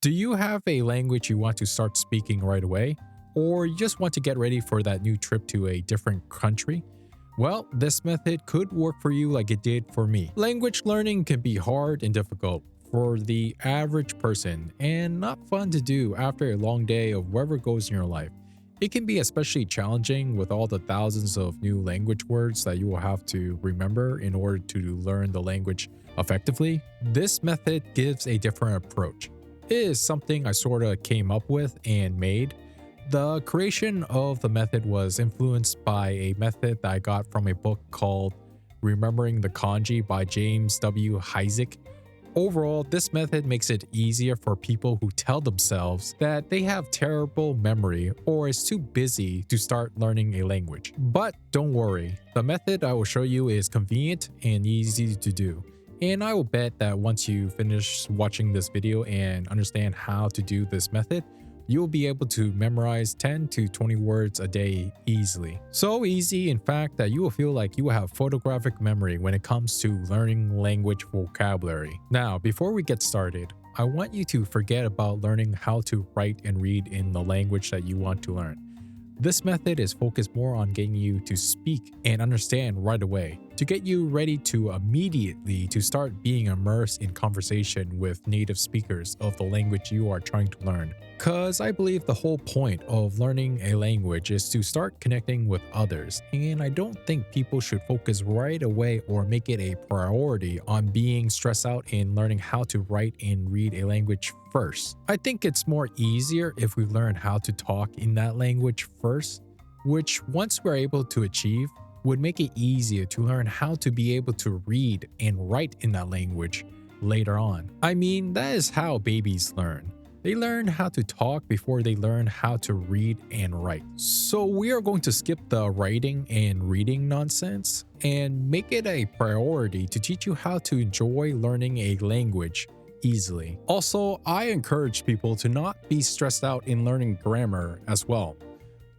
Do you have a language you want to start speaking right away? Or you just want to get ready for that new trip to a different country? Well, this method could work for you like it did for me. Language learning can be hard and difficult for the average person and not fun to do after a long day of whatever goes in your life. It can be especially challenging with all the thousands of new language words that you will have to remember in order to learn the language effectively. This method gives a different approach. It is something I sort of came up with and made. The creation of the method was influenced by a method that I got from a book called Remembering the Kanji by James W. Heisig. Overall, this method makes it easier for people who tell themselves that they have terrible memory or is too busy to start learning a language. But don't worry, the method I will show you is convenient and easy to do. And I will bet that once you finish watching this video and understand how to do this method, you'll be able to memorize 10 to 20 words a day easily. So easy, in fact, that you will feel like you will have photographic memory when it comes to learning language vocabulary. Now, before we get started, I want you to forget about learning how to write and read in the language that you want to learn. This method is focused more on getting you to speak and understand right away, to get you ready to immediately to start being immersed in conversation with native speakers of the language you are trying to learn. Cause I believe the whole point of learning a language is to start connecting with others, and I don't think people should focus right away or make it a priority on being stressed out in learning how to write and read a language first. I think it's more easier if we learn how to talk in that language first, which once we're able to achieve, would make it easier to learn how to be able to read and write in that language later on. I mean, that is how babies learn. They learn how to talk before they learn how to read and write. So we are going to skip the writing and reading nonsense and make it a priority to teach you how to enjoy learning a language easily. Also, I encourage people to not be stressed out in learning grammar as well.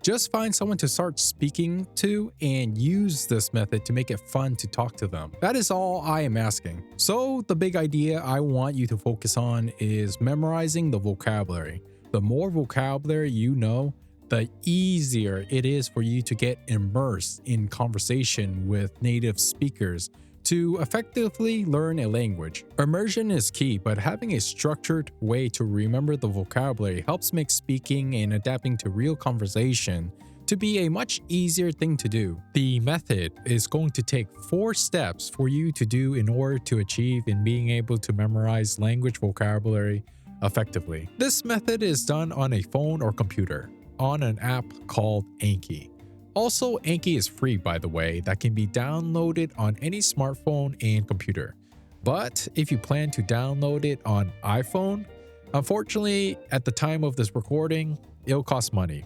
Just find someone to start speaking to and use this method to make it fun to talk to them. That is all I am asking. So the big idea I want you to focus on is memorizing the vocabulary. The more vocabulary you know, the easier it is for you to get immersed in conversation with native speakers to effectively learn a language. Immersion is key, but having a structured way to remember the vocabulary helps make speaking and adapting to real conversation to be a much easier thing to do. The method is going to take 4 steps for you to do in order to achieve in being able to memorize language vocabulary effectively. This method is done on a phone or computer on an app called Anki. Also, Anki is free, by the way, that can be downloaded on any smartphone and computer. But if you plan to download it on iPhone, unfortunately, at the time of this recording, it'll cost money.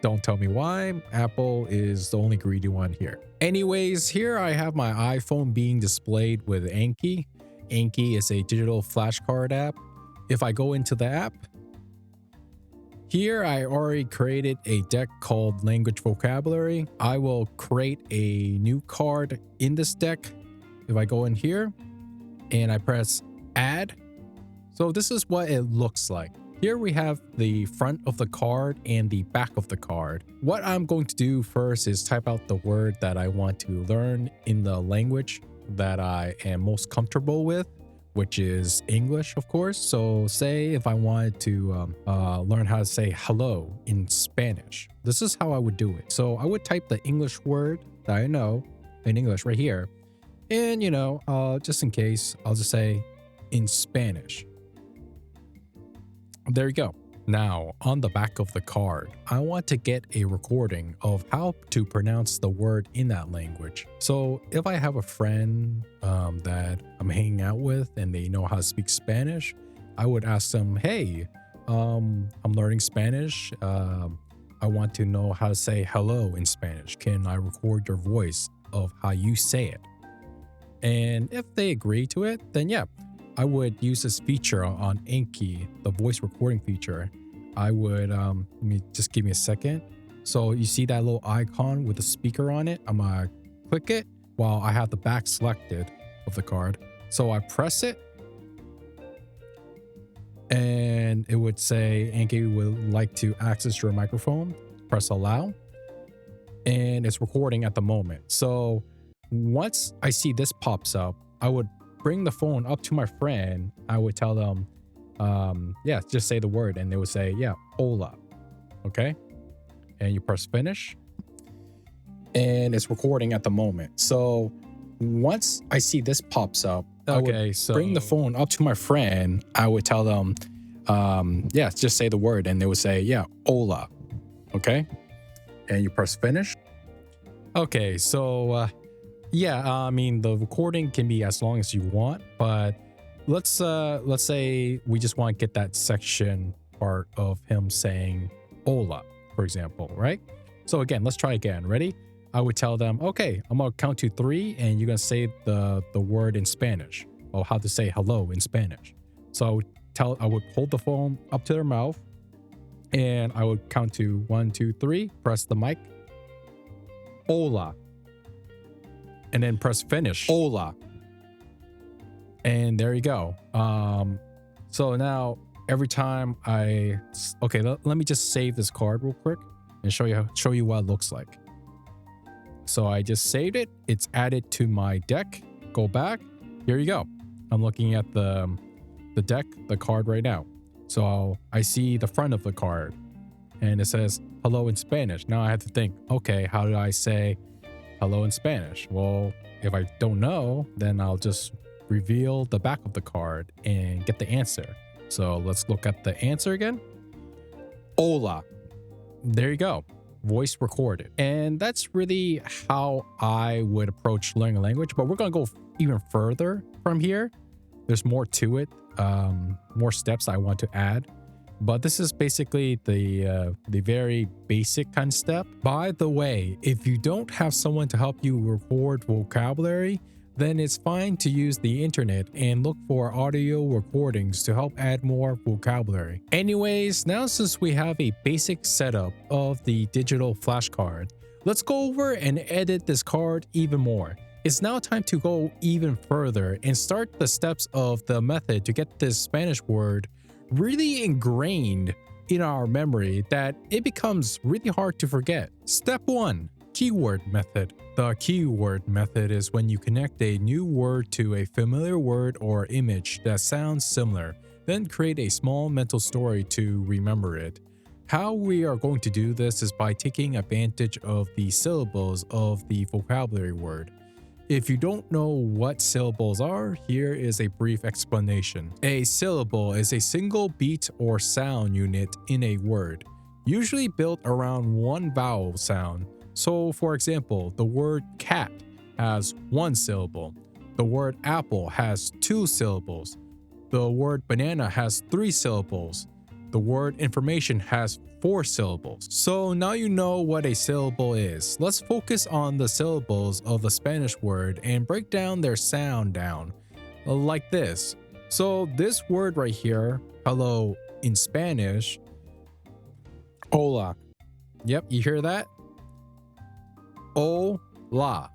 Don't tell me why, Apple is the only greedy one here. Anyways, here I have my iPhone being displayed with Anki. Anki is a digital flashcard app. If I go into the app, here I already created a deck called Language Vocabulary. I will create a new card in this deck. If I go in here and I press add, so this is what it looks like. Here we have the front of the card and the back of the card. What I'm going to do first is type out the word that I want to learn in the language that I am most comfortable with, which is English, of course. So say if I wanted to learn how to say hello in Spanish, this is how I would do it. So I would type the English word that I know in English right here. And, just in case, I'll just say in Spanish. There you go. Now, on the back of the card, I want to get a recording of how to pronounce the word in that language. So if I have a friend that I'm hanging out with and they know how to speak Spanish, I would ask them, hey, I'm learning Spanish. I want to know how to say hello in Spanish. Can I record your voice of how you say it? And if they agree to it, then yeah, I would use this feature on Anki, the voice recording feature. I would, just give me a second. So you see that little icon with the speaker on it? I'm gonna click it while I have the back selected of the card. So I press it. And it would say, Anki would like to access your microphone. Press allow. And it's recording at the moment. So once I see this pops up, I would bring the phone up to my friend. I would tell them, yeah, just say the word. And they would say, yeah, hola. Okay. And you press finish. And it's recording at the moment. So once I see this pops up, I would bring the phone up to my friend. I would tell them, yeah, just say the word. And they would say, yeah, hola. Okay. And you press finish. Okay, so yeah, I mean the recording can be as long as you want, but let's say we just want to get that section part of him saying hola, for example, right? So again, let's try again. Ready? I would tell them, okay, I'm gonna count to 3 and you're gonna say the word in Spanish, or how to say hello in Spanish. So I would hold the phone up to their mouth and I would count to 1, 2, 3, press the mic. Hola. And then press finish. Hola. And there you go. So now every time let me just save this card real quick and show you what it looks like. So I just saved it. It's added to my deck. Go back. Here you go. I'm looking at the deck, the card right now. So I see the front of the card and it says hello in Spanish. Now I have to think, okay, how do I say hello in Spanish? Well, if I don't know, then I'll just reveal the back of the card and get the answer. So let's look at the answer again. Hola. There you go. Voice recorded. And that's really how I would approach learning a language, but we're going to go even further from here. There's more to it, more steps I want to add. But this is basically the very basic kind of step. By the way, if you don't have someone to help you record vocabulary, then it's fine to use the internet and look for audio recordings to help add more vocabulary. Anyways, now since we have a basic setup of the digital flashcard, let's go over and edit this card even more. It's now time to go even further and start the steps of the method to get this Spanish word really ingrained in our memory that it becomes really hard to forget. Step 1. Keyword method. The keyword method is when you connect a new word to a familiar word or image that sounds similar, then create a small mental story to remember it. How we are going to do this is by taking advantage of the syllables of the vocabulary word. If you don't know what syllables are, here is a brief explanation. A syllable is a single beat or sound unit in a word, usually built around one vowel sound. So for example, the word cat has 1 syllable. The word apple has 2 syllables. The word banana has 3 syllables. The word information has 4 syllables. So now you know what a syllable is. Let's focus on the syllables of the Spanish word and break down their sound down, like this. So this word right here, hello in Spanish, hola. Yep, you hear that? Hola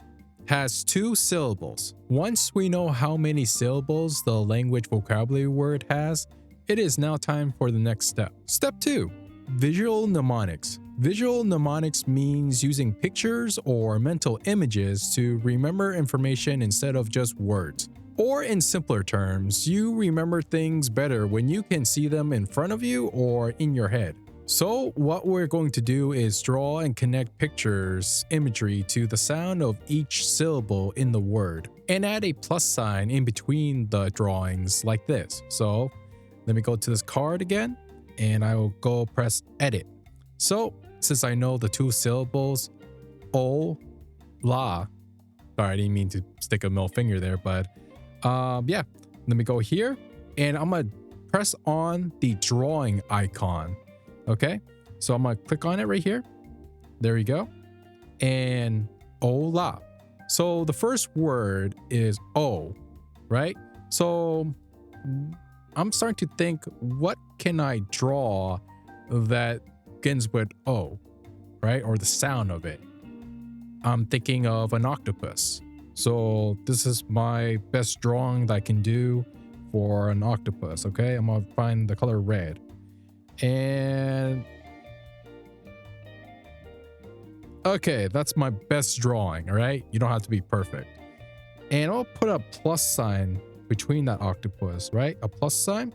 has 2 syllables. Once we know how many syllables the language vocabulary word has, it is now time for the next step. Step 2. Visual mnemonics. Visual mnemonics means using pictures or mental images to remember information instead of just words. Or in simpler terms, you remember things better when you can see them in front of you or in your head. So what we're going to do is draw and connect pictures, imagery to the sound of each syllable in the word, and add a plus sign in between the drawings like this. So let me go to this card again, and I will go press edit. So since I know the 2 syllables, la, sorry, I didn't mean to stick a middle finger there, but yeah, let me go here, and I'm gonna press on the drawing icon. Okay, so I'm gonna click on it right here. There we go. And hola. So the first word is O, right? So I'm starting to think, what can I draw that begins with O, right? Or the sound of it. I'm thinking of an octopus. So this is my best drawing that I can do for an octopus. Okay, I'm gonna find the color red. And okay, that's my best drawing. All right, you don't have to be perfect. And I'll put a plus sign between that octopus, right? A plus sign.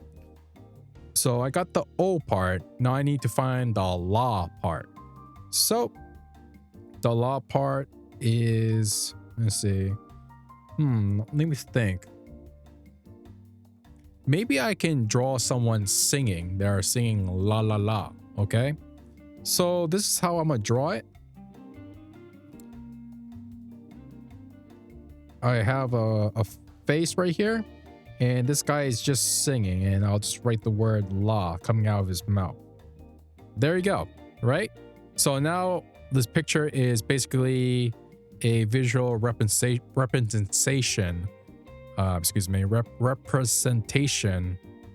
So I got the O part. Now I need to find the la part. So the la part is, let's see. Let me think. Maybe I can draw someone singing. They're singing la la la. Okay. So this is how I'm gonna draw it. I have a face right here, and this guy is just singing, and I'll just write the word la coming out of his mouth. There you go, right? So now this picture is basically a visual representation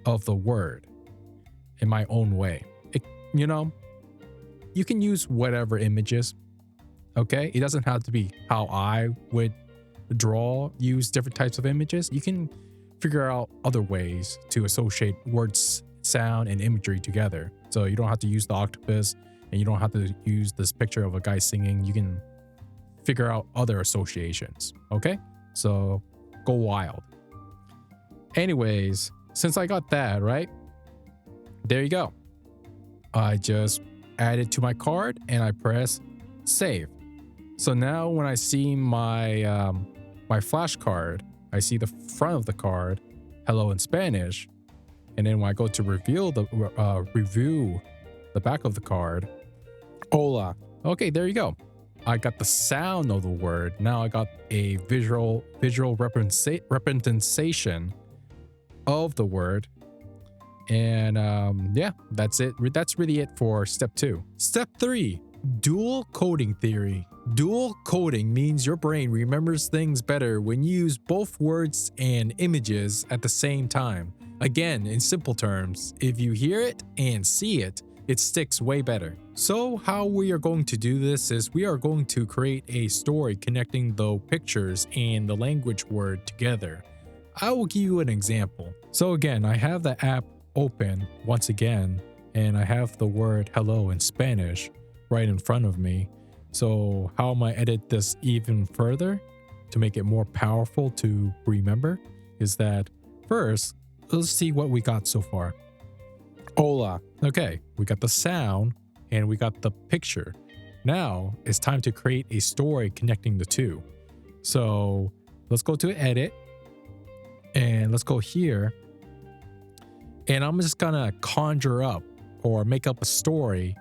of the word in my own way. You know, you can use whatever images, okay? It doesn't have to be how I would use different types of images. You can figure out other ways to associate words, sound, and imagery together. So you don't have to use the octopus, and you don't have to use this picture of a guy singing. You can figure out other associations, okay? So go wild. Anyways, since I got that, right? There you go. I just add it to my card and I press save. So now when I see my my flashcard, I see the front of the card, hello in Spanish. And then when I go to review the back of the card, hola. Okay, there you go. I got the sound of the word. Now I got a visual representation of the word. And yeah, that's it. That's really it for step 2. Step 3, dual coding theory. Dual coding means your brain remembers things better when you use both words and images at the same time. Again, in simple terms, if you hear it and see it, it sticks way better. So how we are going to do this is we are going to create a story connecting the pictures and the language word together. I will give you an example. So again, I have the app open once again, and I have the word hello in Spanish right in front of me. So how am I edit this even further to make it more powerful to remember is that first, let's see what we got so far. Hola. Okay, we got the sound and we got the picture. Now it's time to create a story connecting the two. So let's go to edit and let's go here. And I'm just gonna conjure up or make up a story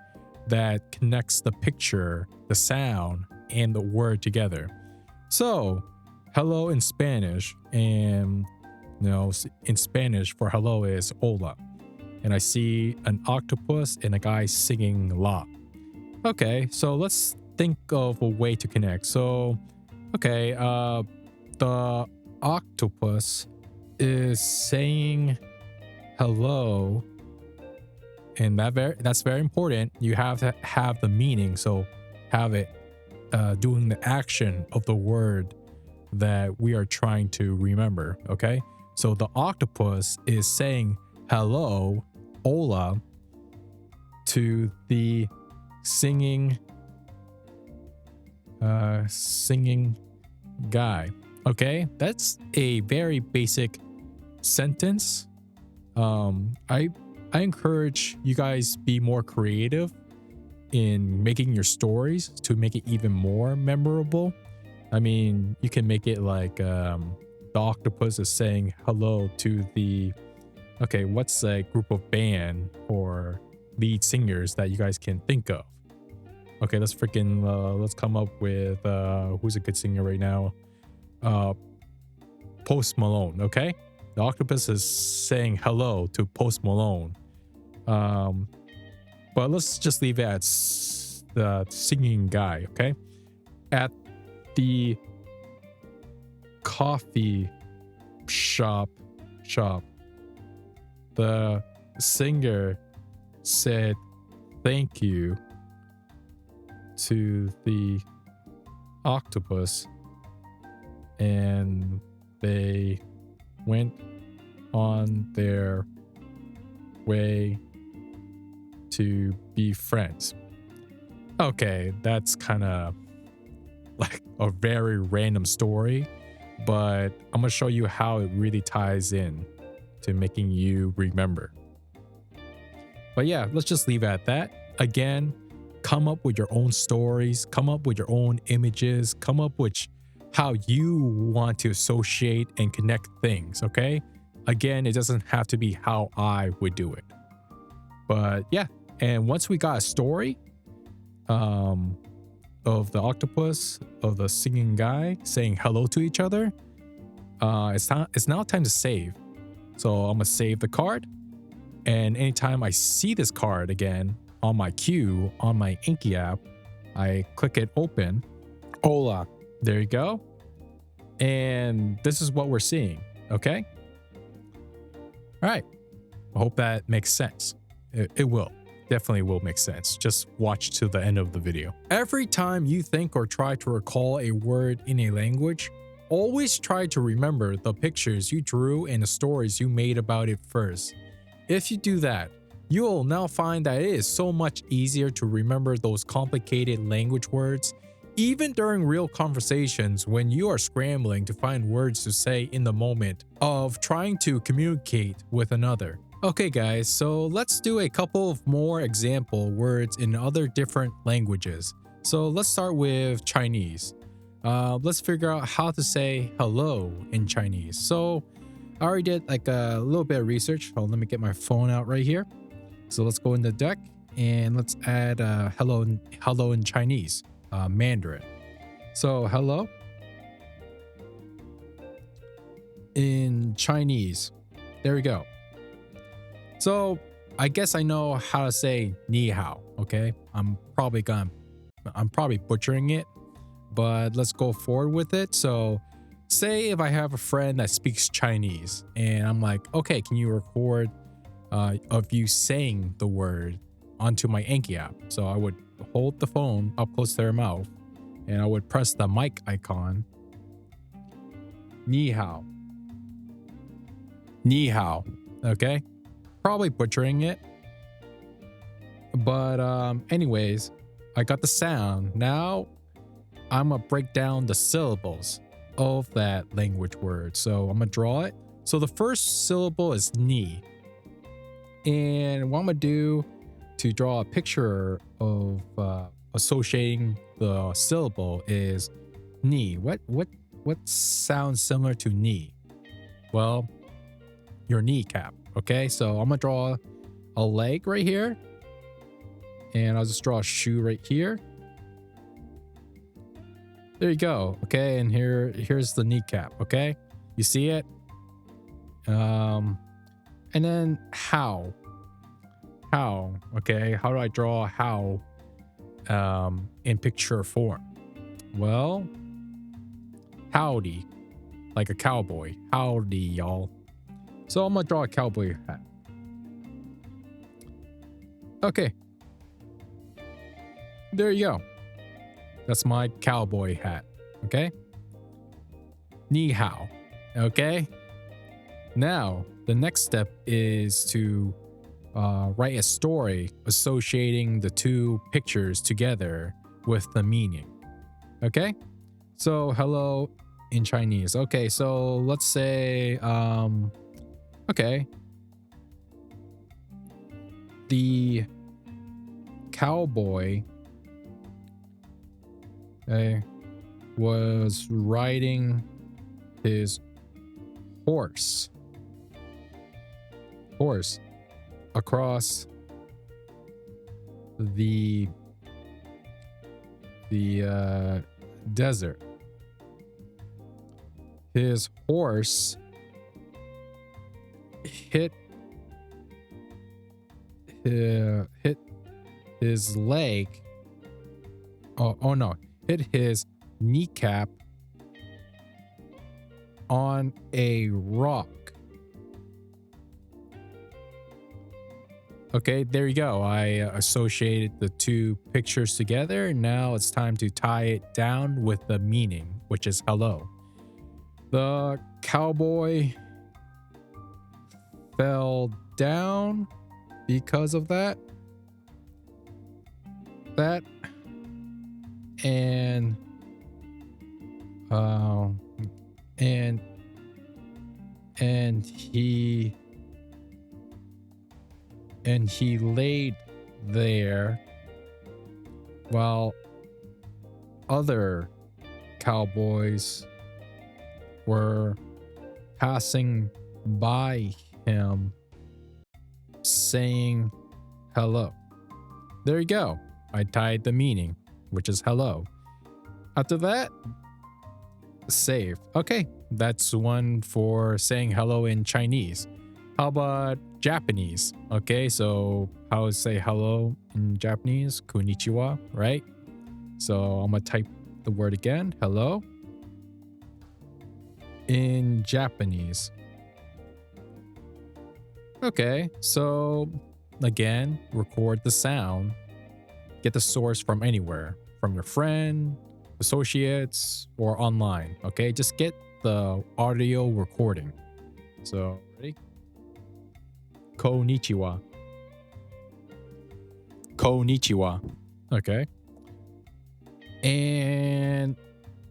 that connects the picture, the sound, and the word together. So hello in Spanish, and in Spanish for hello is hola. And I see an octopus and a guy singing la. Okay, so let's think of a way to connect. So, okay, the octopus is saying hello, and that's very important. You have to have the meaning, so have it doing the action of the word that we are trying to remember. Okay, so the octopus is saying hello, hola, to the singing guy. Okay, that's a very basic sentence. I encourage you guys be more creative in making your stories to make it even more memorable. I mean, you can make it like the octopus is saying hello to the, okay, what's a group of band or lead singers that you guys can think of? Okay, let's come up with who's a good singer right now? Post Malone. Okay, the octopus is saying hello to Post Malone. But let's just leave it at the singing guy. Okay, at the coffee shop, the singer said thank you to the octopus, and they went on their way to be friends. Okay, that's kind of like a very random story, but I'm gonna show you how it really ties in to making you remember. But yeah, let's just leave it at that. Again, come up with your own stories, come up with your own images, come up with how you want to associate and connect things, okay? Again, it doesn't have to be how I would do it. But yeah, and once we got a story of the octopus, of the singing guy saying hello to each other, it's now time to save. So I'm gonna save the card. And anytime I see this card again on my queue, on my Anki app, I click it open. Hola. There you go. And this is what we're seeing. Okay. All right. I hope that makes sense. It will. Definitely will make sense. Just watch to the end of the video. Every time you think or try to recall a word in a language, always try to remember the pictures you drew and the stories you made about it first. If you do that, you will now find that it is so much easier to remember those complicated language words, even during real conversations when you are scrambling to find words to say in the moment of trying to communicate with another. Okay guys, so let's do a couple of more example words in other different languages. So let's start with Chinese. Let's figure out how to say hello in Chinese. So I already did like a little bit of research. Oh, let me get my phone out right here. So let's go in the deck and let's add hello in Chinese, Mandarin. So hello in Chinese. There we go. So I guess I know how to say ni hao. Okay, I'm probably butchering it, but let's go forward with it. So say if I have a friend that speaks Chinese and I'm like, okay, can you record of you saying the word onto my Anki app? So I would hold the phone up close to their mouth and I would press the mic icon. Ni hao. Ni hao. Okay. Probably butchering it. But anyways, I got the sound. Now I'm gonna break down the syllables of that language word. So I'm gonna draw it. So the first syllable is ni. And what I'm gonna do to draw a picture of associating the syllable is ni. What sounds similar to ni? Well, your kneecap. Okay, so I'm gonna draw a leg right here. And I'll just draw a shoe right here. There you go. Okay, and here's the kneecap. Okay, you see it. And then how? Okay, how do I draw how in picture form? Well, howdy, like a cowboy. Howdy, y'all. So I'm gonna draw a cowboy hat. Okay, there you go. That's my cowboy hat. Okay. Ni hao. Okay. Now, the next step is to write a story associating the two pictures together with the meaning. Okay. So, hello in Chinese. Okay. So, let's say, okay. The cowboy was riding his horse across the desert. His horse hit his leg. Oh no. Hit his kneecap on a rock. Okay, there you go. I associated the two pictures together. Now it's time to tie it down with the meaning, which is hello. The cowboy fell down because of that. That and and he laid there while other cowboys were passing by him saying hello. There you go. I tied the meaning, which is hello. After that, save. Okay, that's one for saying hello in Chinese. How about Japanese? Okay, so how to say hello in Japanese? Konnichiwa, right? So I'm gonna type the word again, hello, in Japanese. Okay, so again, record the sound. Get the source from anywhere, from your friend, associates, or online. Okay, just get the audio recording. So, ready? Konnichiwa. Konnichiwa. Okay. And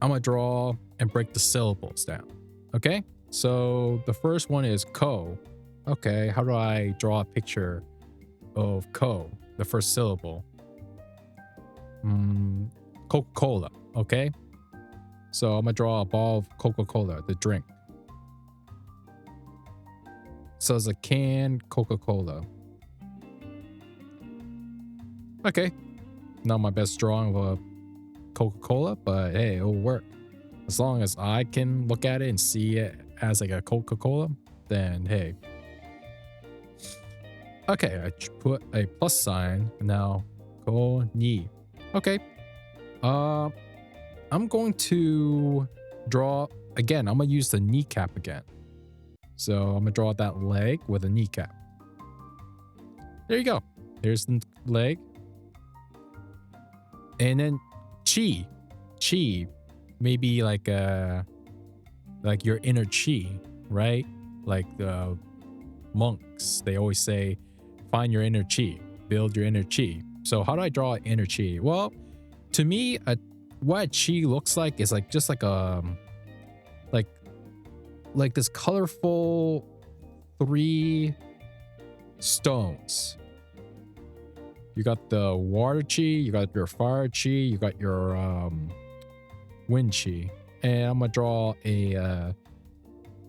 I'm gonna draw and break the syllables down. Okay, so the first one is ko. Okay, how do I draw a picture of ko, the first syllable? Coca-Cola. Okay, so I'm gonna draw a ball of Coca-Cola, the drink. So it's a canned Coca-Cola. Okay, not my best drawing of a Coca-Cola, but hey, it'll work. As long as I can look at it and see it as like a Coca-Cola, then hey. Okay, I put a plus sign. Now, ko ni. Okay. I'm going to draw again. I'm gonna use the kneecap again. So I'm gonna draw that leg with a kneecap. There you go. Here's the leg. And then chi. Chi. Maybe like your inner chi, right? Like the monks, they always say, find your inner chi, build your inner chi. So how do I draw inner chi? Well, to me, what chi looks like is like just like a like this colorful 3 stones. You got the water chi, you got your fire chi, you got your wind chi, and I'm gonna draw a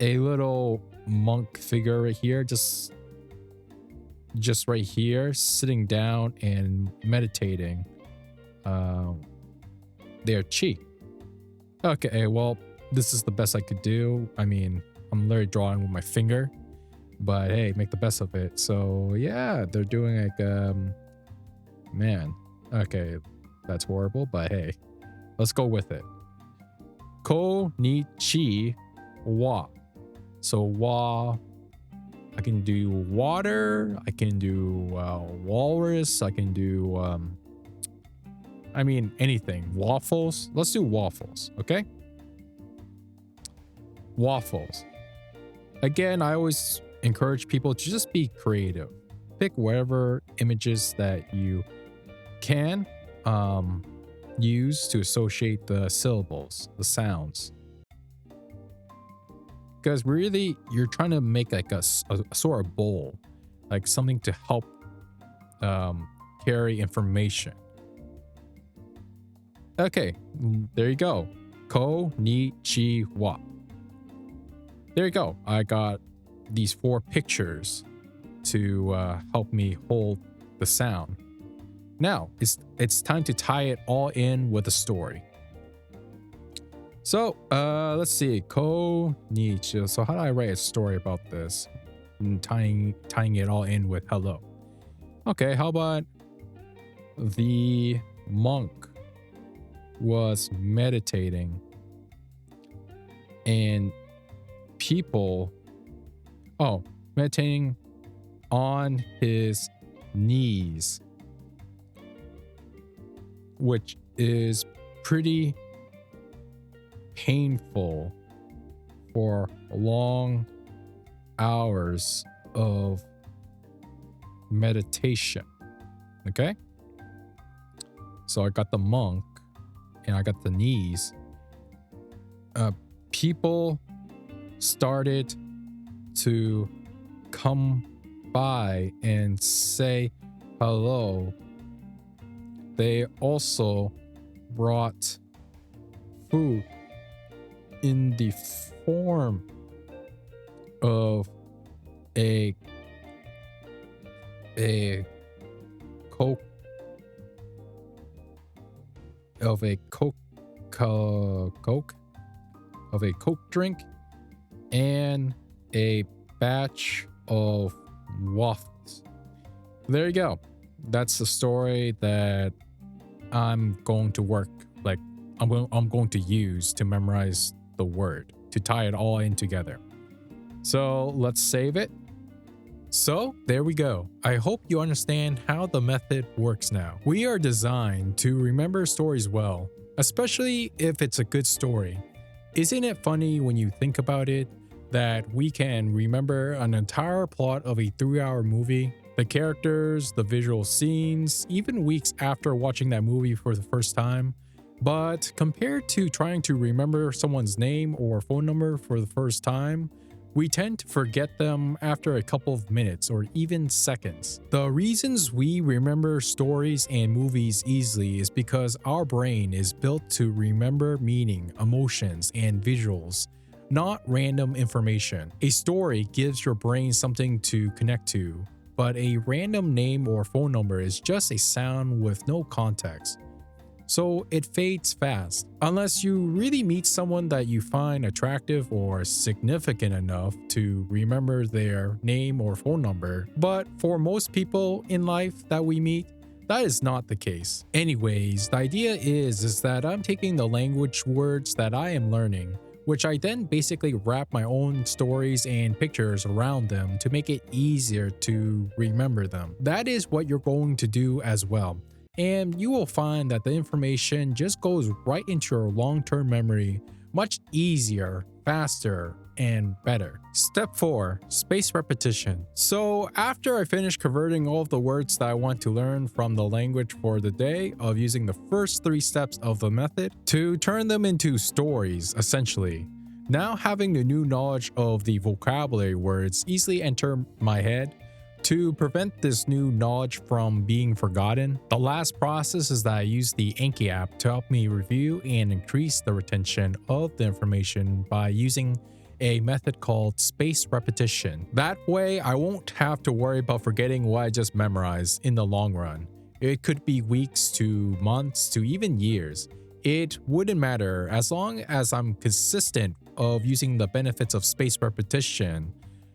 little monk figure right here, just right here, sitting down and meditating their chi. Okay, well, this is the best I could do. I mean, I'm literally drawing with my finger, but hey, make the best of it. So yeah, they're doing like man, okay, that's horrible, but hey, let's go with it. Ko ni chi wa. So wa, I can do water, I can do walrus, I can do I mean anything. Waffles. Let's do waffles, okay? Waffles. Again, I always encourage people to just be creative. Pick whatever images that you can use to associate the syllables, the sounds. Because really, you're trying to make like a sort of bowl, like something to help carry information. Okay, there you go. Ko ni chi wa. There you go. I got these 4 pictures to help me hold the sound. Now, it's time to tie it all in with a story. So, let's see. Ko ni chi. So how do I write a story about this? And tying it all in with hello. Okay, how about the monk was meditating and people meditating on his knees, which is pretty painful for long hours of meditation. Okay? So I got the monk and I got the knees. People started to come by and say hello. They also brought food in the form of a coke of a coke drink and a batch of waffles. There you go. That's the story that I'm going to work, like I'm going to use to memorize the word, to tie it all in together. So let's save it. So there we go. I hope you understand how the method works now. We are designed to remember stories well, especially if it's a good story. Isn't it funny when you think about it that we can remember an entire plot of a 3-hour movie, the characters, the visual scenes, even weeks after watching that movie for the first time? But compared to trying to remember someone's name or phone number for the first time, we tend to forget them after a couple of minutes or even seconds. The reasons we remember stories and movies easily is because our brain is built to remember meaning, emotions, and visuals, not random information. A story gives your brain something to connect to, but a random name or phone number is just a sound with no context. So it fades fast, unless you really meet someone that you find attractive or significant enough to remember their name or phone number. But for most people in life that we meet, that is not the case. Anyways, the idea is that I'm taking the language words that I am learning, which I then basically wrap my own stories and pictures around them to make it easier to remember them. That is what you're going to do as well. And you will find that the information just goes right into your long-term memory much easier, faster, and better. Step 4, space repetition. So after I finish converting all of the words that I want to learn from the language for the day of using the first 3 steps of the method to turn them into stories, essentially. Now having the new knowledge of the vocabulary words easily enter my head, to prevent this new knowledge from being forgotten, the last process is that I use the Anki app to help me review and increase the retention of the information by using a method called space repetition. That way, I won't have to worry about forgetting what I just memorized in the long run. It could be weeks to months to even years. It wouldn't matter as long as I'm consistent of using the benefits of space repetition.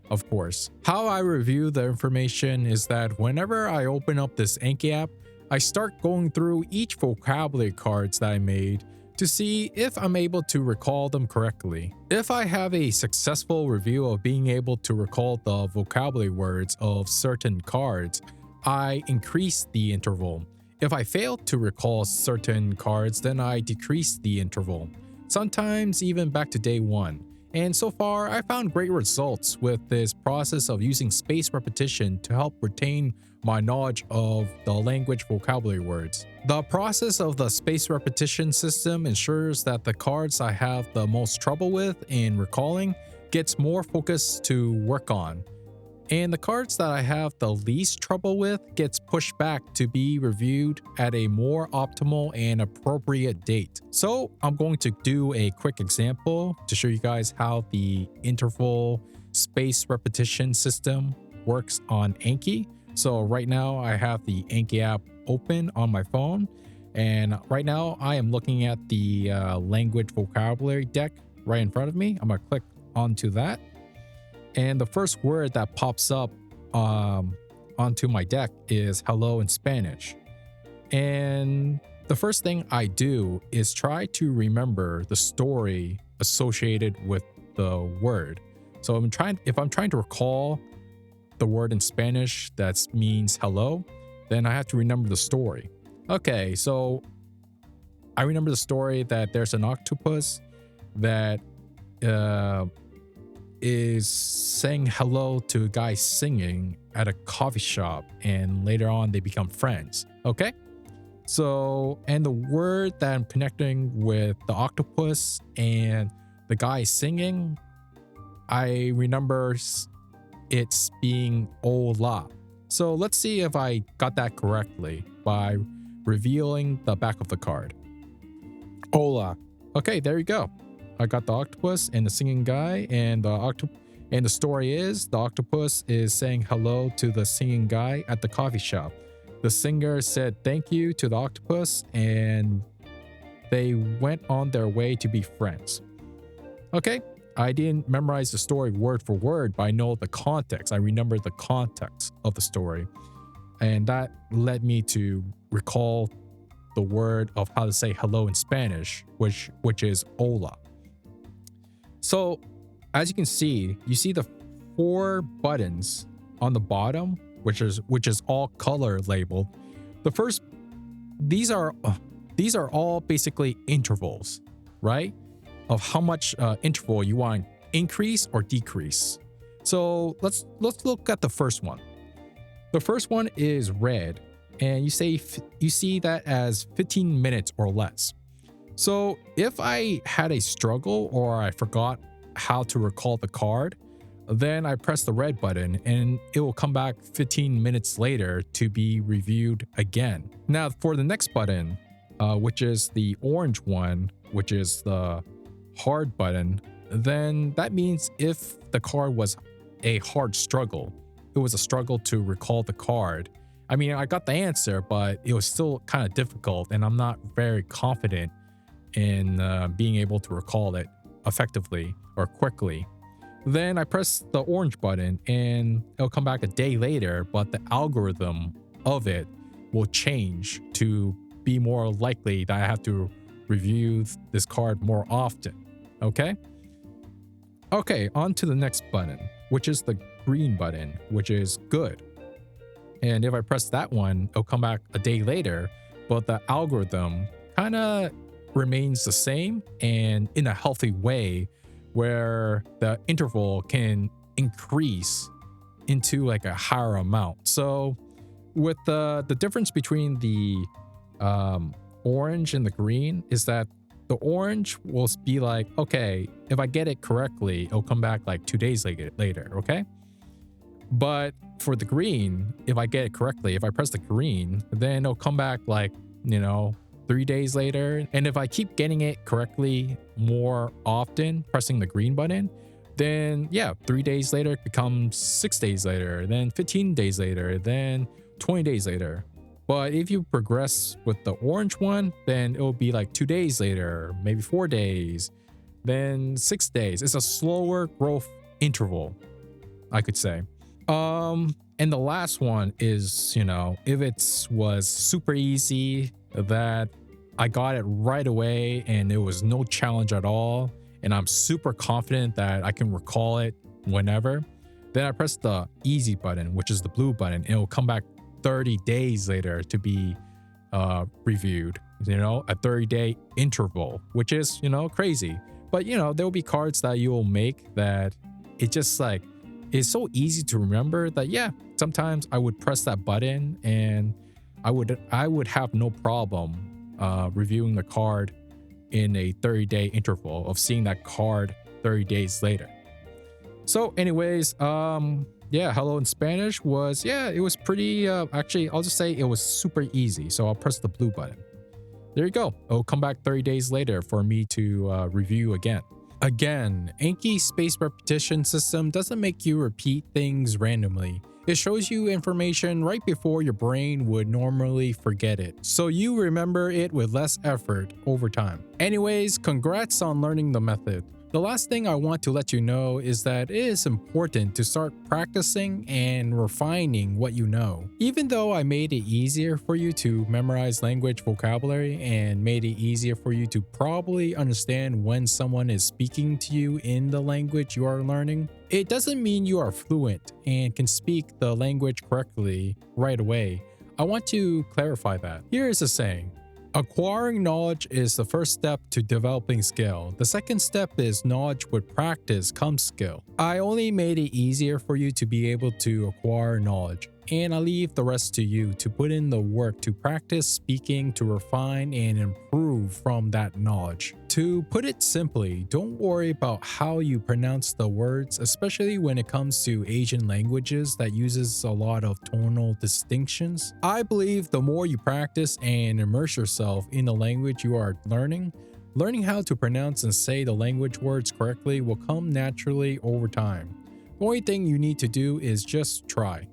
Of course. How I review the information is that whenever I open up this Anki app, I start going through each vocabulary cards that I made to see if I'm able to recall them correctly. If I have a successful review of being able to recall the vocabulary words of certain cards, I increase the interval. If I fail to recall certain cards, then I decrease the interval, sometimes even back to day 1. And so far, I found great results with this process of using space repetition to help retain my knowledge of the language vocabulary words. The process of the space repetition system ensures that the cards I have the most trouble with in recalling gets more focus to work on, and the cards that I have the least trouble with gets pushed back to be reviewed at a more optimal and appropriate date. So I'm going to do a quick example to show you guys how the interval space repetition system works on Anki. So right now I have the Anki app open on my phone, and right now I am looking at the language vocabulary deck right in front of me. I'm gonna click onto that. And the first word that pops up onto my deck is hello in Spanish. And the first thing I do is try to remember the story associated with the word. So if I'm trying to recall the word in Spanish that means hello, then I have to remember the story. Okay, so I remember the story that there's an octopus that is saying hello to a guy singing at a coffee shop, and later on they become friends. Okay? So, and the word that I'm connecting with the octopus and the guy singing, I remember it's being Ola. So let's see if I got that correctly by revealing the back of the card. Ola. Okay, there you go. I got the octopus and the singing guy, and the story is the octopus is saying hello to the singing guy at the coffee shop. The singer said thank you to the octopus, and they went on their way to be friends. Okay, I didn't memorize the story word for word, but I know the context. I remember the context of the story, and that led me to recall the word of how to say hello in Spanish, which is hola. So, as you can see, you see the 4 buttons on the bottom, which is all color labeled. The first, these are all basically intervals, right? Of how much interval you want to increase or decrease. So let's look at the first one. The first one is red, and you see that as 15 minutes or less. So if I had a struggle or I forgot how to recall the card, then I press the red button and it will come back 15 minutes later to be reviewed again. Now for the next button, which is the orange one, which is the hard button, then that means if the card was a hard struggle, it was a struggle to recall the card. I mean, I got the answer, but it was still kind of difficult, and I'm not very confident in being able to recall it effectively or quickly. Then I press the orange button and it'll come back a day later, but the algorithm of it will change to be more likely that I have to review this card more often. Okay? Okay, on to the next button, which is the green button, which is good. And if I press that one, it'll come back a day later, but the algorithm kind of remains the same and in a healthy way where the interval can increase into like a higher amount. So with the difference between the orange and the green is that the orange will be like, okay, if I get it correctly, it'll come back like 2 days later, okay? But for the green, if I get it correctly, if I press the green, then it'll come back like, 3 days later. And if I keep getting it correctly more often, pressing the green button, then 3 days later becomes 6 days later, then 15 days later, then 20 days later. But if you progress with the orange one, then it'll be like 2 days later, maybe 4 days, then 6 days. It's a slower growth interval, I could say. And the last one is, if it was super easy, that I got it right away and it was no challenge at all, and I'm super confident that I can recall it whenever, then I press the easy button, which is the blue button, and it will come back 30 days later to be reviewed, a 30-day interval, which is, crazy. But, there will be cards that you will make that it just like, it's so easy to remember that, sometimes I would press that button and I would have no problem reviewing the card in a 30-day interval of seeing that card 30 days later. So anyways, hello in Spanish was, it was pretty, actually, I'll just say it was super easy. So I'll press the blue button. There you go. It'll come back 30 days later for me to review again. Again, Anki's spaced repetition system doesn't make you repeat things randomly. It shows you information right before your brain would normally forget it, so you remember it with less effort over time. Anyways, congrats on learning the method. The last thing I want to let you know is that it is important to start practicing and refining what you know. Even though I made it easier for you to memorize language vocabulary and made it easier for you to probably understand when someone is speaking to you in the language you are learning, it doesn't mean you are fluent and can speak the language correctly right away. I want to clarify that. Here is a saying: Acquiring knowledge is the first step to developing skill. The second step is knowledge with practice comes skill. I only made it easier for you to be able to acquire knowledge, and I leave the rest to you to put in the work to practice speaking, to refine and improve from that knowledge. To put it simply, don't worry about how you pronounce the words, especially when it comes to Asian languages that uses a lot of tonal distinctions. I believe the more you practice and immerse yourself in the language you are learning how to pronounce and say the language words correctly will come naturally over time. The only thing you need to do is just try.